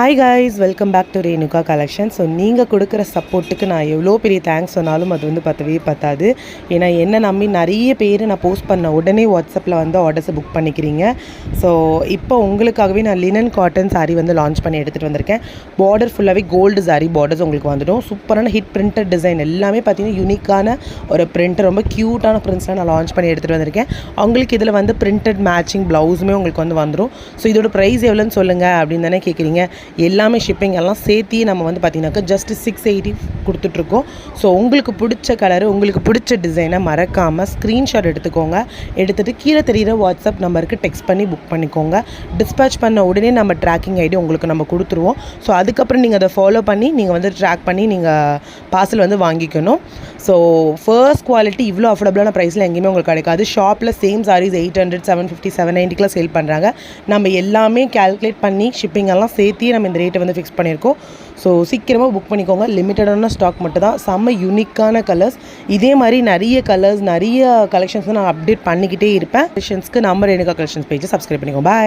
Hi guys, welcome back to Renuka collection. So நீங்கள் கொடுக்குற சப்போர்ட்டுக்கு நான் எவ்வளோ பெரிய தேங்க்ஸ் சொன்னாலும் அது வந்து பத்தவே பத்தாது. ஏன்னா என்ன நம்பி நிறைய பேர் நான் போஸ்ட் பண்ண உடனே வாட்ஸ்அப்பில் வந்து ஆர்டர்ஸை புக் பண்ணிக்கிறீங்க. ஸோ இப்போ உங்களுக்காகவே நான் லினன் காட்டன் சாரீ வந்து லான்ச் பண்ணி எடுத்துகிட்டு வந்திருக்கேன். பார்டர் ஃபுல்லாகவே கோல்டு சாரீ பார்டர்ஸ் உங்களுக்கு வந்துடும். சூப்பரான ஹிட் பிரிண்டட் டிசைன் எல்லாமே பார்த்தீங்கன்னா யூனிக்கான ஒரு பிரிண்ட், ரொம்ப க்யூட்டான பிரிண்ட்ஸ்லாம் நான் லான்ச் பண்ணி எடுத்துகிட்டு வந்திருக்கேன். அவங்களுக்கு இதில் வந்து பிரிண்டட் மேட்சிங் ப்ளவுஸுமே உங்களுக்கு வந்து வந்துடும். ஸோ இதோட ப்ரைஸ் எவ்வளோன்னு சொல்லுங்கள் அப்படின்னு தானே கேட்குறீங்க. எல்லாமே ஷிப்பிங் எல்லாம் சேர்த்தி நம்ம வந்து பார்த்தீங்கன்னாக்கா ஜஸ்ட் 680 கொடுத்துட்ருக்கோம். ஸோ உங்களுக்கு பிடிச்ச கலரு, உங்களுக்கு பிடிச்ச டிசைனை மறக்காமல் ஸ்க்ரீன்ஷாட் எடுத்துக்கோங்க. எடுத்துகிட்டு கீழே தெரிகிற வாட்ஸ்அப் நம்பருக்கு டெக்ஸ்ட் பண்ணி புக் பண்ணிக்கோங்க. டிஸ்பேச் பண்ண உடனே நம்ம ட்ராக்கிங் ஐடி உங்களுக்கு நம்ம கொடுத்துருவோம். ஸோ அதுக்கப்புறம் நீங்கள் அதை ஃபாலோ பண்ணி நீங்கள் வந்து ட்ராக் பண்ணி நீங்கள் பார்சல் வந்து வாங்கிக்கணும். ஸோ ஃபர்ஸ்ட் குவாலிட்டி இவ்வளோ அஃபோர்டபுளான ப்ரைஸில் எங்கேயுமே உங்களுக்கு கிடைக்காது. ஷாப்பில் சேம் சாரீஸ் 800, 750, 790 சேல் பண்ணுறாங்க. நம்ம எல்லாமே கேல்குலேட் பண்ணி ஷிப்பிங் எல்லாம் சேர்த்தி நம்ம இந்த ரேட்டை வந்து ஃபிக்ஸ் பண்ணியிருக்கோம். ஸோ சீக்கிரமாக புக் பண்ணிக்கோங்க. லிமிட்டடான ஸ்டாக் மட்டும் தான். செம்ம யூனிக்கான கலர்ஸ். இதே மாதிரி நிறைய கலர்ஸ், நிறைய கலெக்ஷன்ஸ் நான் அப்டேட் பண்ணிக்கிட்டே இருப்பேன். கலெக்ஷன்ஸ்க்கு நம்ம ரேணுகா கலெக்ஷன்ஸ் பேஜை சப்ஸ்கிரைப் பண்ணிக்கோங்க. பாய்.